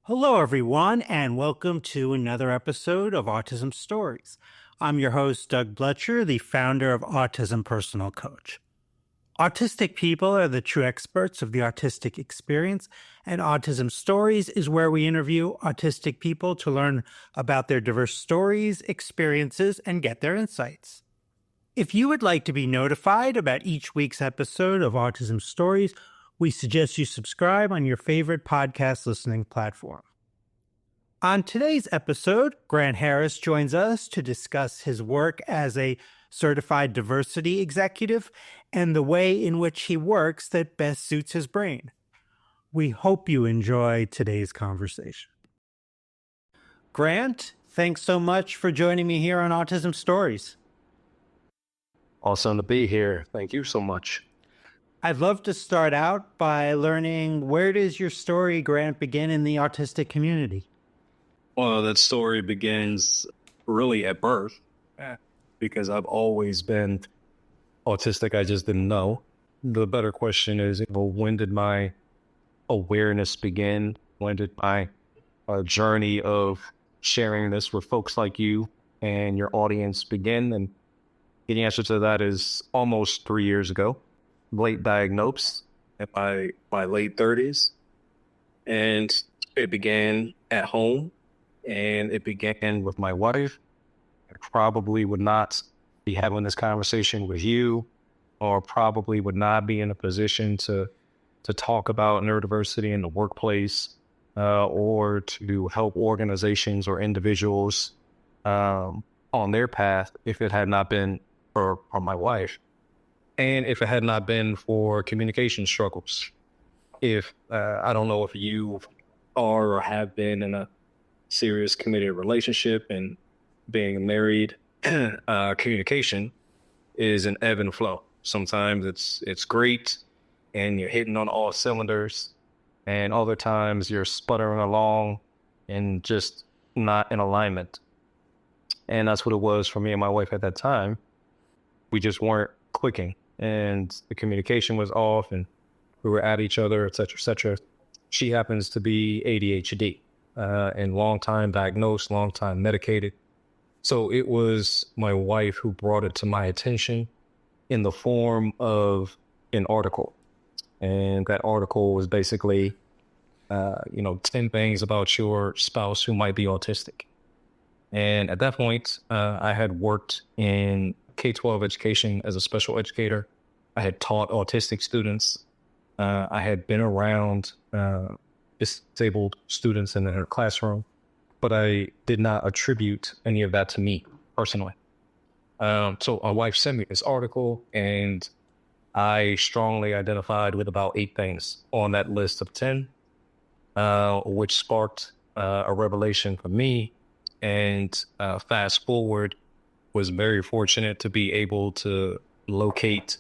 Hello, everyone, and welcome to another episode of Autism Stories. I'm your host, Doug Bletcher, the founder of Autism Personal Coach. Autistic people are the true experts of the autistic experience, and Autism Stories is where we interview autistic people to learn about their diverse stories, experiences, and get their insights. If you would like to be notified about each week's episode of Autism Stories, we suggest you subscribe on your favorite podcast listening platform. On today's episode, Grant Harris joins us to discuss his work as a certified diversity executive and the way in which he works that best suits his brain. We hope you enjoy today's conversation. Grant, thanks so much for joining me here on Autism Stories. Awesome to be here. Thank you so much. I'd love to start out by learning, where does your story, Grant, begin in the autistic community? Well, that story begins really at birth because I've always been autistic. I just didn't know. The better question is, when did my awareness begin? When did my journey of sharing this with folks like you and your audience begin? And the answer to that is almost 3 years ago. Late diagnosed at my late 30s. And it began at home, and it began with my wife. I probably would not be having this conversation with you, or probably would not be in a position to talk about neurodiversity in the workplace, or to help organizations or individuals on their path if it had not been for my wife. And if it had not been for communication struggles. If I don't know if you are or have been in a serious committed relationship, and being married, communication is an ebb and flow. Sometimes it's great and you're hitting on all cylinders, and other times you're sputtering along and just not in alignment. And that's what it was for me and my wife at that time. We just weren't clicking, and the communication was off, and we were at each other, et cetera, et cetera. She happens to be ADHD, and long time diagnosed, long time medicated. So it was my wife who brought it to my attention in the form of an article. And that article was basically, 10 things about your spouse who might be autistic. And at that point, I had worked in K-12 education as a special educator. I had taught autistic students. I had been around disabled students in their classroom, but I did not attribute any of that to me personally. So my wife sent me this article, and I strongly identified with about 8 things on that list of 10, which sparked a revelation for me. And fast forward, was very fortunate to be able to locate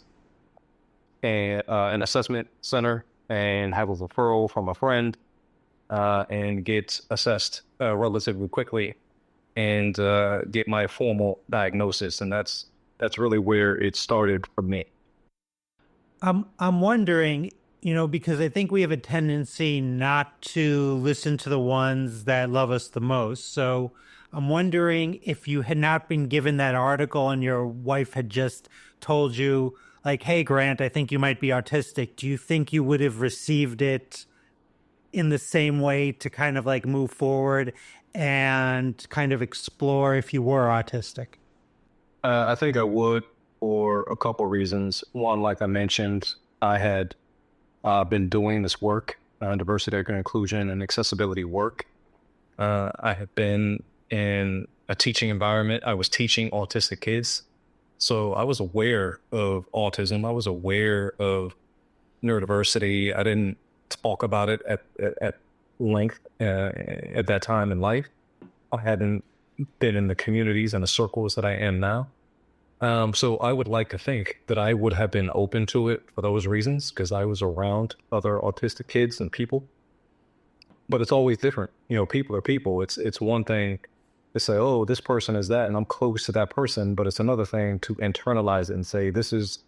an assessment center and have a referral from a friend, and get assessed relatively quickly, and get my formal diagnosis. And that's really where it started for me. I'm wondering, because I think we have a tendency not to listen to the ones that love us the most. So I'm wondering, if you had not been given that article and your wife had just told you, like, hey, Grant, I think you might be autistic, do you think you would have received it in the same way to kind of like move forward and kind of explore if you were autistic? I think I would, for a couple of reasons. One, like I mentioned, I had been doing this work, diversity, equity, and inclusion, and accessibility work. I had been in a teaching environment. I was teaching autistic kids. So I was aware of autism. I was aware of neurodiversity. I didn't talk about it at length at that time in life. I hadn't been in the communities and the circles that I am now. So I would like to think that I would have been open to it for those reasons, because I was around other autistic kids and people. But it's always different. People are people. It's one thing to say, oh, this person is that, and I'm close to that person. But it's another thing to internalize it and say, this is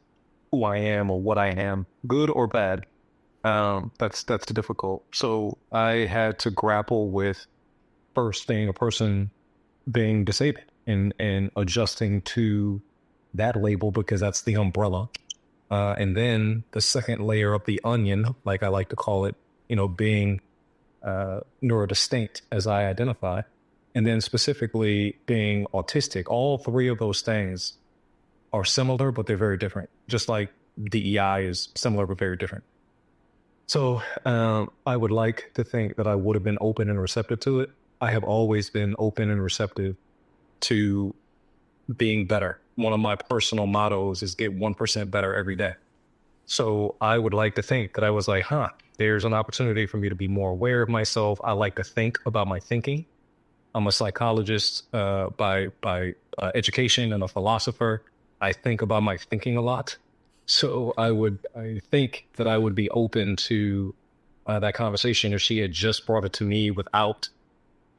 who I am or what I am, good or bad. That's difficult. So I had to grapple with first being a person being disabled and adjusting to that label because that's the umbrella. And then the second layer of the onion, like I like to call it, being neurodistinct as I identify, and then specifically being autistic. All three of those things are similar, but they're very different. Just like DEI is similar but very different. So I would like to think that I would have been open and receptive to it. I have always been open and receptive to being better. One of my personal mottos is get 1% better every day. So I would like to think that I was like, there's an opportunity for me to be more aware of myself. I like to think about my thinking. I'm a psychologist by education and a philosopher. I think about my thinking a lot. So I think that I would be open to that conversation if she had just brought it to me without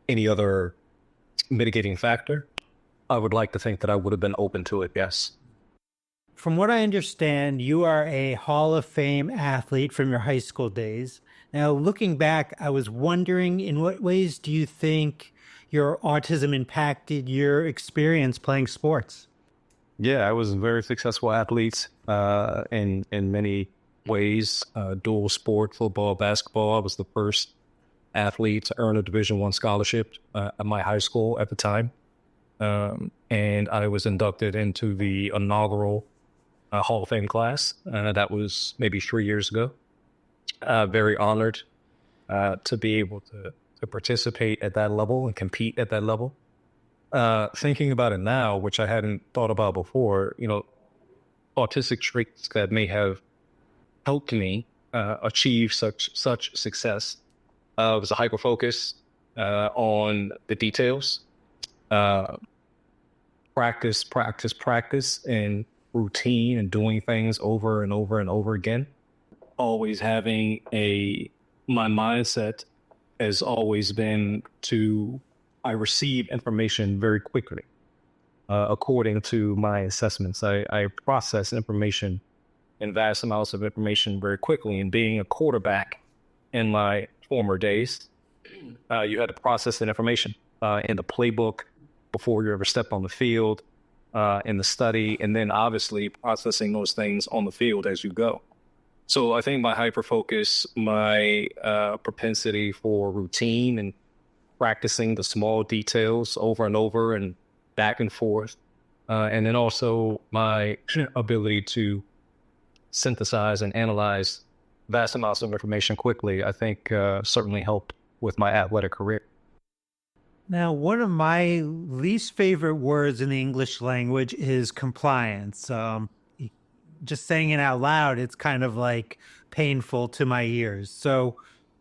any other mitigating factor. I would like to think that I would have been open to it. Yes. From what I understand, you are a Hall of Fame athlete from your high school days. Now, looking back, I was wondering, in what ways do you think your autism impacted your experience playing sports? Yeah, I was a very successful athlete in many ways. Dual sport, football, basketball. I was the first athlete to earn a Division I scholarship at my high school at the time, and I was inducted into the inaugural Hall of Fame class. That was maybe 3 years ago. Very honored to be able to participate at that level and compete at that level. Thinking about it now, which I hadn't thought about before, autistic traits that may have helped me achieve such success was a hyper focus on the details, uh, practice, and routine, and doing things over and over and over again. Always having my mindset has always been to I receive information very quickly according to my assessments. I process information in vast amounts of information very quickly. And being a quarterback in my former days, you had to process that information in the playbook before you ever step on the field, in the study, and then obviously processing those things on the field as you go. So I think my hyper focus, my propensity for routine and practicing the small details over and over and back and forth, and then also my ability to synthesize and analyze vast amounts of information quickly, I think certainly helped with my athletic career. Now, one of my least favorite words in the English language is compliance. Just saying it out loud, it's kind of like painful to my ears. So,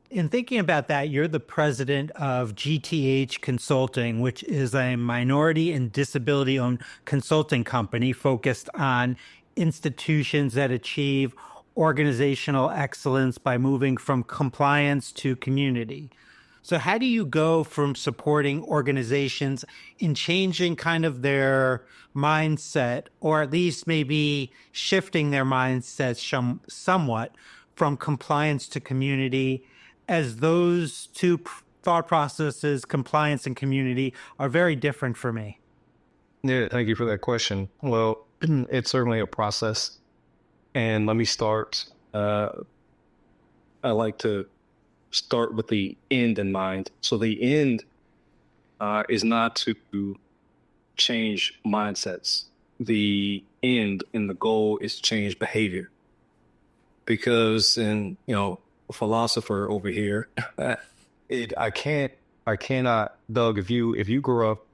in thinking about that, you're the president of GTH Consulting, which is a minority and disability owned consulting company focused on institutions that achieve organizational excellence by moving from compliance to community. So, how do you go from supporting organizations in changing kind of their mindset, or at least maybe shifting their mindset somewhat from compliance to community, as those two thought processes, compliance and community, are very different for me? Yeah, thank you for that question. Well, it's certainly a process. And let me start. I like to start with the end in mind. So the end is not to change mindsets. The end and the goal is to change behavior. Because a philosopher over here, I cannot, Doug, if you grew up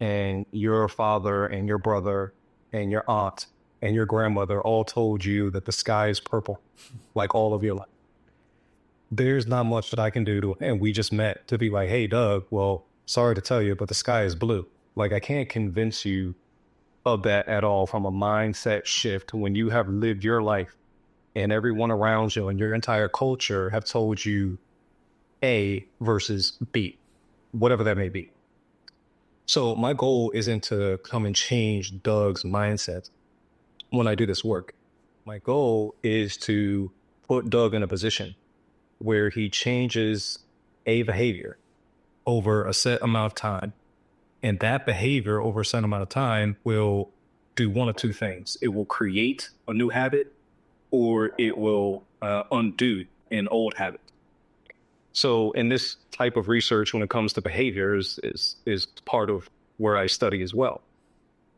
and your father and your brother and your aunt and your grandmother all told you that the sky is purple, like all of your life, there's not much that I can do and we just met to be like, hey, Doug, well, sorry to tell you, but the sky is blue. Like, I can't convince you of that at all from a mindset shift when you have lived your life and everyone around you and your entire culture have told you A versus B, whatever that may be. So my goal isn't to come and change Doug's mindset when I do this work. My goal is to put Doug in a position where he changes a behavior over a set amount of time. And that behavior over a set amount of time will do one of two things. It will create a new habit, or it will undo an old habit. So in this type of research, when it comes to behaviors, is part of where I study as well.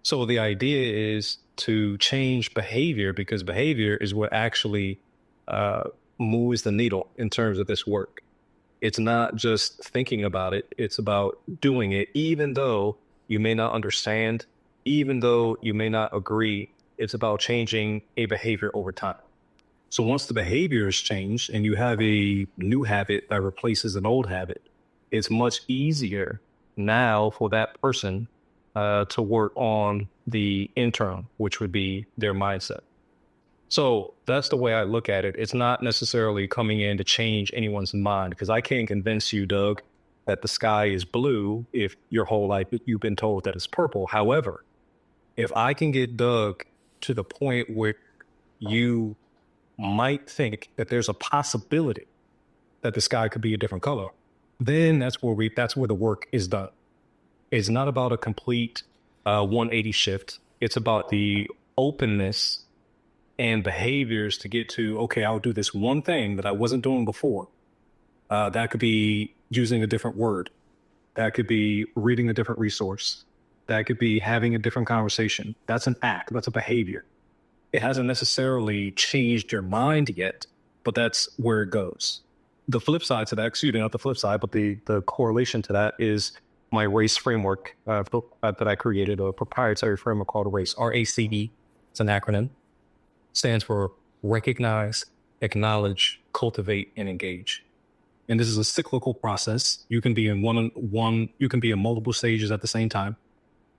So the idea is to change behavior, because behavior is what actually moves the needle in terms of this work. It's not just thinking about it. It's about doing it, even though you may not understand, even though you may not agree. It's about changing a behavior over time. So once the behavior is changed and you have a new habit that replaces an old habit, it's much easier now for that person to work on the internal, which would be their mindset. So that's the way I look at it. It's not necessarily coming in to change anyone's mind, because I can't convince you, Doug, that the sky is blue if your whole life you've been told that it's purple. However, if I can get Doug to the point where you might think that there's a possibility that the sky could be a different color, then that's where the work is done. It's not about a complete 180 shift. It's about the openness and behaviors to get to, okay, I'll do this one thing that I wasn't doing before. That could be using a different word. That could be reading a different resource. That could be having a different conversation. That's an act. That's a behavior. It hasn't necessarily changed your mind yet, but that's where it goes. The flip side to that, excuse me, not the flip side, but the correlation to that is my RACE framework that I created, a proprietary framework called RACE, RACE. It's an acronym. Stands for recognize, acknowledge, cultivate, and engage. And this is a cyclical process. You can be in you can be in multiple stages at the same time,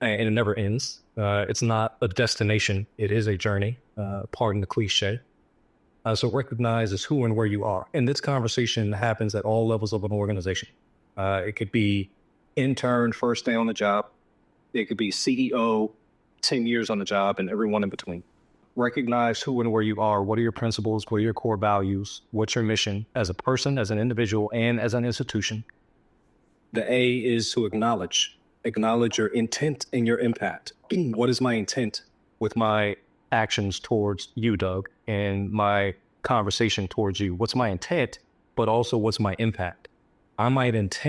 and it never ends. It's not a destination. It is a journey, pardon the cliche. So recognize is who and where you are. And this conversation happens at all levels of an organization. It could be intern, first day on the job. It could be CEO, 10 years on the job, and everyone in between. Recognize who and where you are. What are your principles? What are your core values? What's your mission as a person, as an individual, and as an institution? The A is to acknowledge your intent and your impact. What is my intent with my actions towards you, Doug, and my conversation towards you? What's my intent, but also what's my impact? I didn't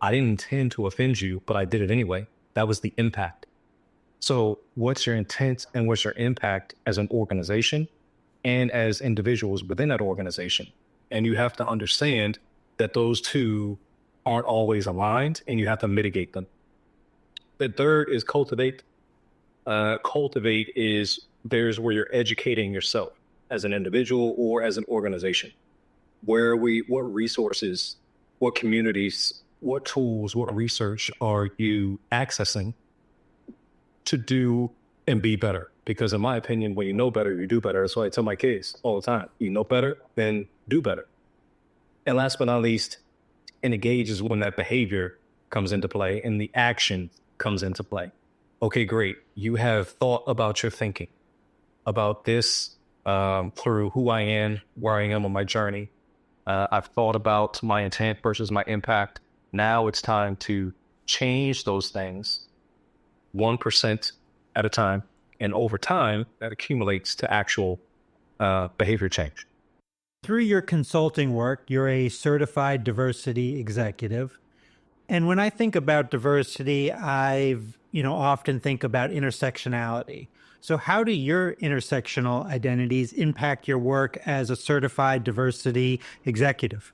intend to offend you, but I did it anyway. That was the impact. So what's your intent and what's your impact as an organization and as individuals within that organization? And you have to understand that those two aren't always aligned, and you have to mitigate them. The third is cultivate. Cultivate is there's where you're educating yourself as an individual or as an organization. What resources, what communities, what tools, what research are you accessing to do and be better? Because in my opinion, when you know better, you do better. That's why I tell my kids all the time, you know better, then do better. And last but not least, engage is when that behavior comes into play and the action comes into play. Okay, great. You have thought about your thinking about this through who I am, where I am on my journey. I've thought about my intent versus my impact. Now it's time to change those things 1% at a time. And over time, that accumulates to actual behavior change. Through your consulting work, you're a certified diversity executive. And when I think about diversity, I've often think about intersectionality. So how do your intersectional identities impact your work as a certified diversity executive?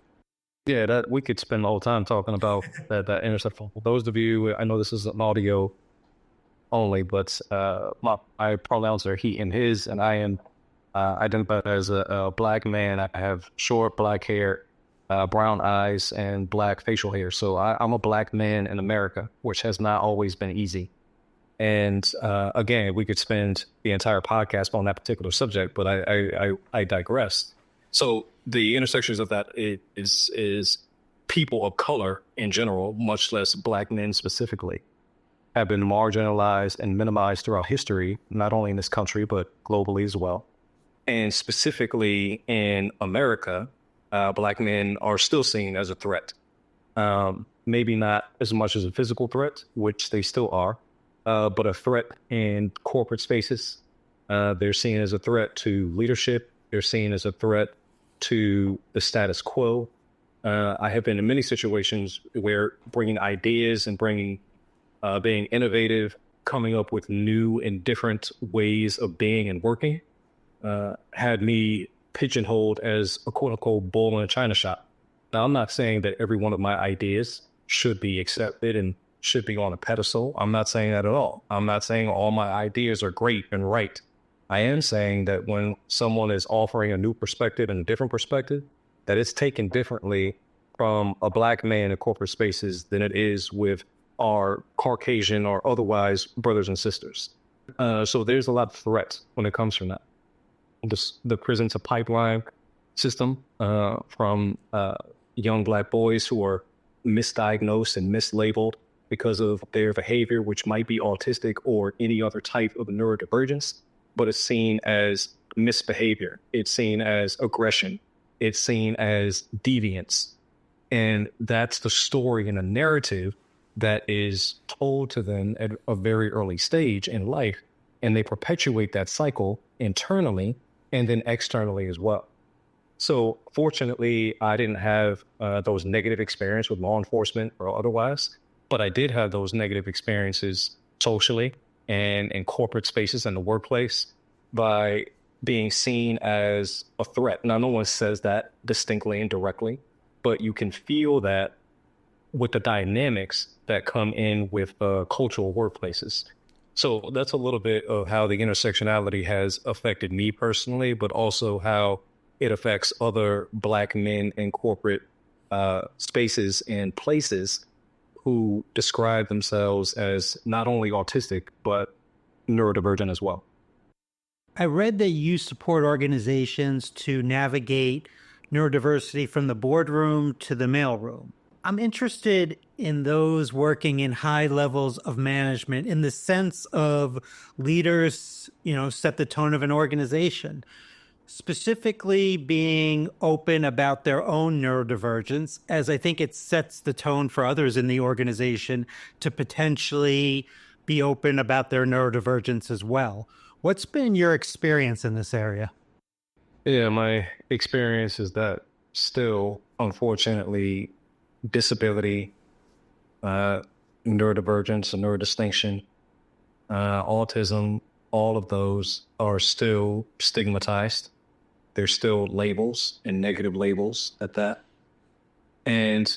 Yeah, that we could spend all the time talking about that intersection. For those of you, I know this is an audio only, but I pronounce are he and his, and I am identified as a black man. I have short black hair, brown eyes, and black facial hair. So I'm a black man in America, which has not always been easy. And again, we could spend the entire podcast on that particular subject, but I digress. So the intersections of that is people of color in general, much less black men specifically, have been marginalized and minimized throughout history, not only in this country, but globally as well. And specifically in America, Black men are still seen as a threat. Maybe not as much as a physical threat, which they still are, but a threat in corporate spaces. They're seen as a threat to leadership. They're seen as a threat to the status quo. I have been in many situations where bringing ideas and being innovative, coming up with new and different ways of being and working, had me pigeonholed as a quote unquote bull in a china shop. Now, I'm not saying that every one of my ideas should be accepted and should be on a pedestal. I'm not saying that at all. I'm not saying all my ideas are great and right. I am saying that when someone is offering a new perspective and a different perspective, that it's taken differently from a Black man in corporate spaces than it is with our Caucasian or otherwise brothers and sisters. So there's a lot of threats when it comes from that. The prison to pipeline system from young Black boys who are misdiagnosed and mislabeled because of their behavior, which might be autistic or any other type of neurodivergence, but it's seen as misbehavior. It's seen as aggression. It's seen as deviance. And that's the story and a narrative that is told to them at a very early stage in life. And they perpetuate that cycle internally and then externally as well. So fortunately, I didn't have those negative experiences with law enforcement or otherwise, but I did have those negative experiences socially and in corporate spaces and the workplace by being seen as a threat. Now, no one says that distinctly and directly, but you can feel that with the dynamics that come in with cultural workplaces. So that's a little bit of how the intersectionality has affected me personally, but also how it affects other Black men in corporate spaces and places who describe themselves as not only autistic, but neurodivergent as well. I read that you support organizations to navigate neurodiversity from the boardroom to the mailroom. I'm interested in those working in high levels of management in the sense of leaders, set the tone of an organization, specifically being open about their own neurodivergence, as I think it sets the tone for others in the organization to potentially be open about their neurodivergence as well. What's been your experience in this area? Yeah, my experience is that still, unfortunately, disability, neurodivergence, and neurodistinction, autism, all of those are still stigmatized. They're still labels and negative labels at that. And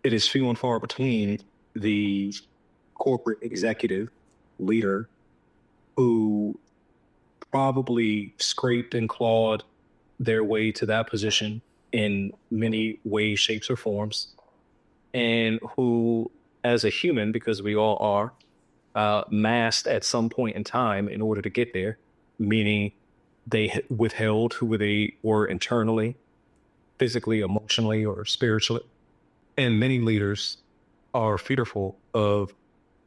it is few and far between the corporate executive leader who probably scraped and clawed their way to that position in many ways, shapes, or forms, and who, as a human, because we all are, masked at some point in time in order to get there, meaning they withheld who they were internally, physically, emotionally, or spiritually. And many leaders are fearful of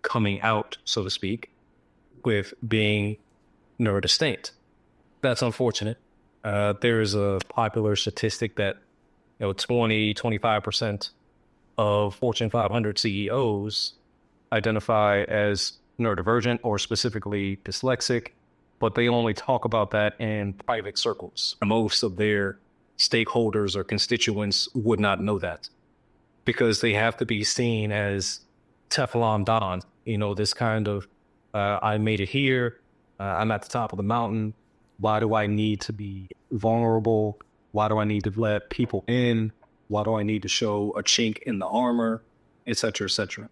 coming out, so to speak, with being neurodistinct. That's unfortunate. There is a popular statistic that 25% of Fortune 500 CEOs identify as neurodivergent or specifically dyslexic, but they only talk about that in private circles. Most of their stakeholders or constituents would not know that because they have to be seen as Teflon Don, this kind of, I made it here, I'm at the top of the mountain. Why do I need to be vulnerable? Why do I need to let people in? Why do I need to show a chink in the armor, et cetera, et cetera?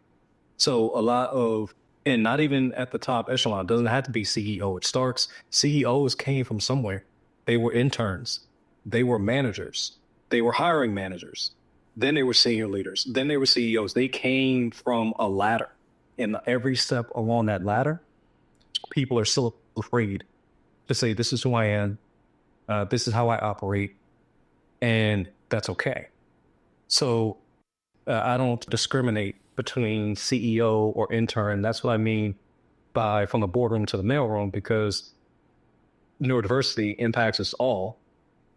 So a lot of, and not even at the top echelon, it doesn't have to be CEO. It starts, CEOs came from somewhere. They were interns. They were managers. They were hiring managers. Then they were senior leaders. Then they were CEOs. They came from a ladder. And every step along that ladder, people are still afraid to say, this is who I am. This is how I operate. And that's okay. So I don't discriminate between CEO or intern. That's what I mean by from the boardroom to the mailroom, because neurodiversity impacts us all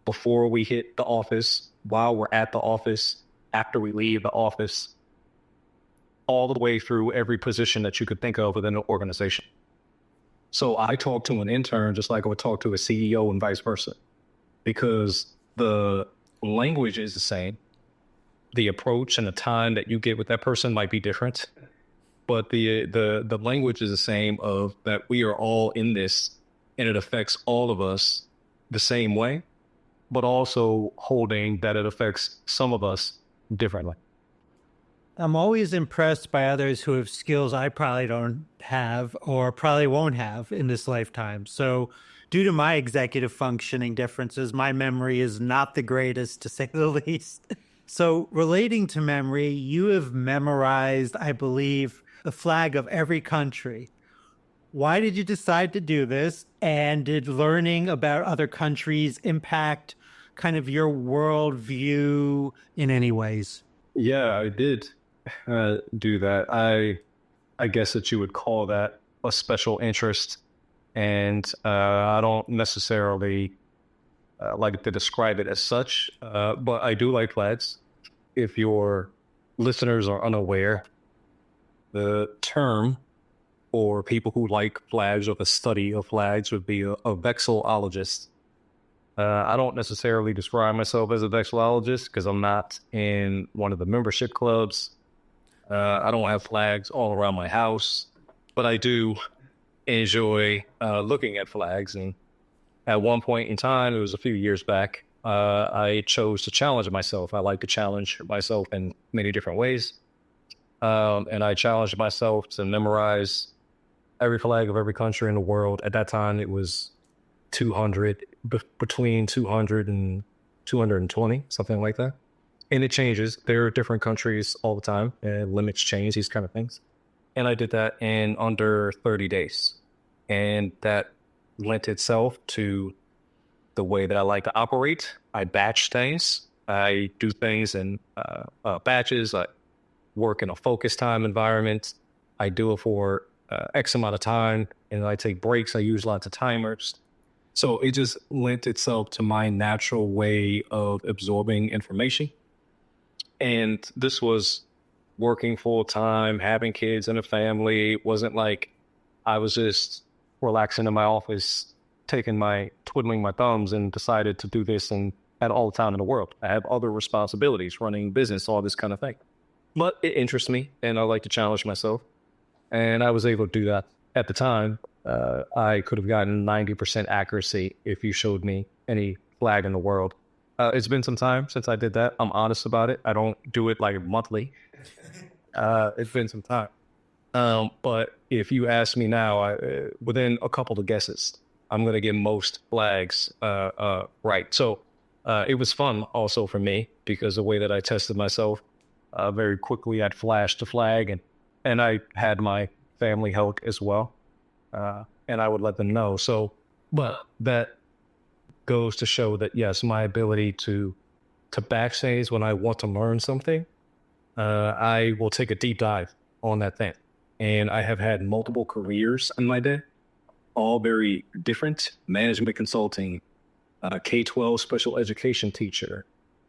before we hit the office, while we're at the office, after we leave the office, all the way through every position that you could think of within an organization. So I talk to an intern just like I would talk to a CEO and vice versa, because the language is the same. The approach and the time that you get with that person might be different, but the language is the same, of that we are all in this and it affects all of us the same way, but also holding that it affects some of us differently. I'm always impressed by others who have skills I probably don't have or probably won't have in this lifetime. So, due to my executive functioning differences, my memory is not the greatest, to say the least. So, relating to memory, you have memorized, I believe, the flag of every country. Why did you decide to do this? And did learning about other countries impact kind of your worldview in any ways? Yeah, I did do that. I guess that you would call that a special interest, and I don't necessarily like to describe it as such, but I do like flags. If your listeners are unaware, the term for people who like flags or the study of flags would be a vexillologist. I don't necessarily describe myself as a vexillologist because I'm not in one of the membership clubs. I don't have flags all around my house, but I do enjoy looking at flags. And at one point in time, it was a few years back, I chose to challenge myself. I like to challenge myself in many different ways. And I challenged myself to memorize every flag of every country in the world. At that time, it was 200, between 200 and 220, something like that. And it changes. There are different countries all the time, and limits change, these kind of things. And I did that in under 30 days. And that lent itself to the way that I like to operate. I batch things. I do things in batches. I work in a focus time environment. I do it for X amount of time, and I take breaks. I use lots of timers. So it just lent itself to my natural way of absorbing information. And this was working full time, having kids and a family. It wasn't like I was just relaxing in my office, twiddling my thumbs and decided to do this and had all the time in the world. I have other responsibilities, running business, all this kind of thing. But it interests me and I like to challenge myself. And I was able to do that at the time. I could have gotten 90% accuracy if you showed me any flag in the world. It's been some time since I did that. I'm honest about it. I don't do it like monthly. It's been some time. But if you ask me now, within a couple of guesses, I'm going to get most flags right. So it was fun also for me because the way that I tested myself very quickly, I'd flash the flag and I had my family help as well. And I would let them know. So, but that goes to show that, yes, my ability to backstage when I want to learn something, I will take a deep dive on that thing. And I have had multiple careers in my day, all very different: management consulting, K-12 special education teacher,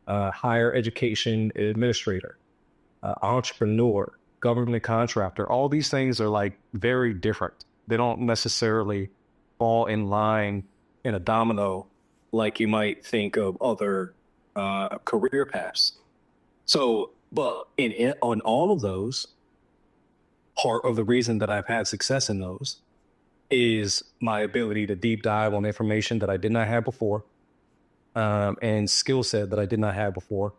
higher education administrator, entrepreneur, government contractor. All these things are like very different. They don't necessarily fall in line in a domino like you might think of other career paths. So, but on all of those, part of the reason that I've had success in those is my ability to deep dive on information that I did not have before, and skill set that I did not have before,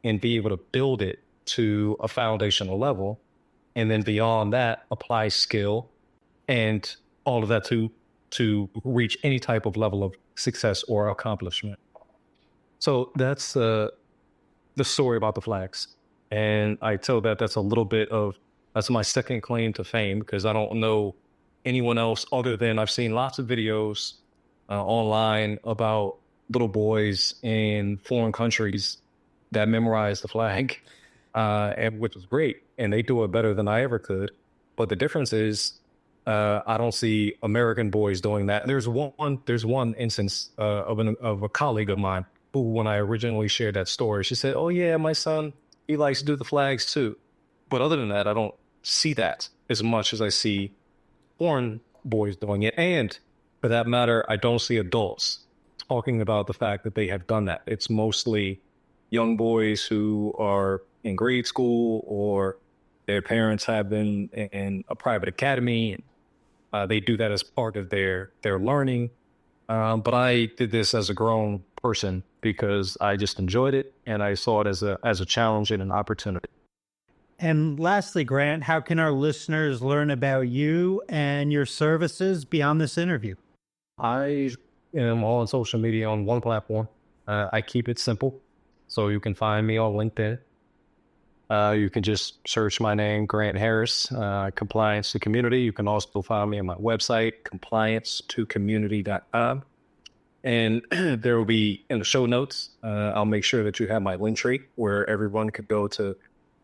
and be able to build it to a foundational level. And then beyond that, apply skill and all of that to reach any type of level of success or accomplishment. So that's the story about the flags. And I tell that's a little bit of, that's my second claim to fame, because I don't know anyone else other than I've seen lots of videos online about little boys in foreign countries that memorize the flag, and which was great. And they do it better than I ever could. But the difference is I don't see American boys doing that. There's one instance of a colleague of mine who, when I originally shared that story, she said, "Oh yeah, my son, he likes to do the flags too." But other than that, I don't see that as much as I see foreign boys doing it. And for that matter, I don't see adults talking about the fact that they have done that. It's mostly young boys who are in grade school, or their parents have been in a private academy, and they do that as part of their learning. But I did this as a grown person because I just enjoyed it, and I saw it as a challenge and an opportunity. And lastly, Grant, how can our listeners learn about you and your services beyond this interview? I am on social media on one platform. I keep it simple, so you can find me on LinkedIn. You can just search my name, Grant Harris, Compliance to Community. You can also find me on my website, compliance2community.com. And there will be in the show notes, I'll make sure that you have my link tree where everyone could go to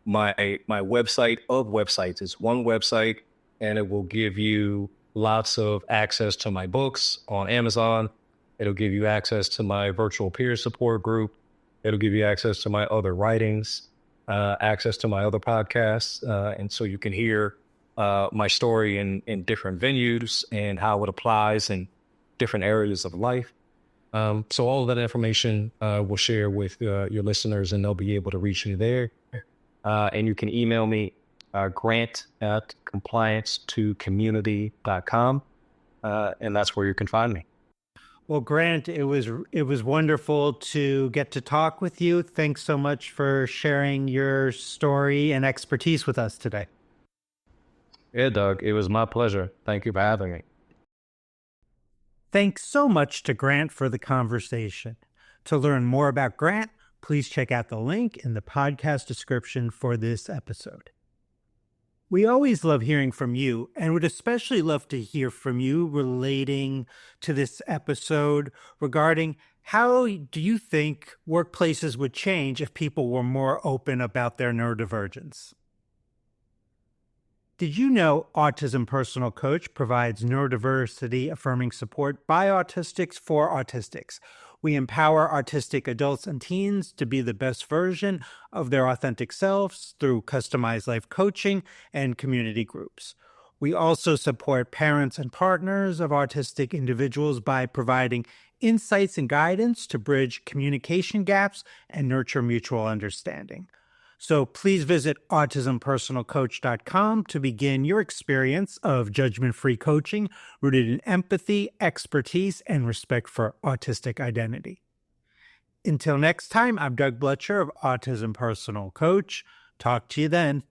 my website of websites. It's one website, and it will give you lots of access to my books on Amazon. It'll give you access to my virtual peer support group. It'll give you access to my other writings, access to my other podcasts. And so you can hear my story in different venues and how it applies in different areas of life. So all of that information we'll share with your listeners, and they'll be able to reach you there. And you can email me, grant at compliance2community.com. And that's where you can find me. Well, Grant, it was wonderful to get to talk with you. Thanks so much for sharing your story and expertise with us today. Yeah, Doug, it was my pleasure. Thank you for having me. Thanks so much to Grant for the conversation. To learn more about Grant, please check out the link in the podcast description for this episode. We always love hearing from you, and would especially love to hear from you relating to this episode regarding how do you think workplaces would change if people were more open about their neurodivergence? Did you know Autism Personal Coach provides neurodiversity affirming support by autistics for autistics? We empower autistic adults and teens to be the best version of their authentic selves through customized life coaching and community groups. We also support parents and partners of autistic individuals by providing insights and guidance to bridge communication gaps and nurture mutual understanding. So please visit autismpersonalcoach.com to begin your experience of judgment-free coaching rooted in empathy, expertise, and respect for autistic identity. Until next time, I'm Doug Bletcher of Autism Personal Coach. Talk to you then.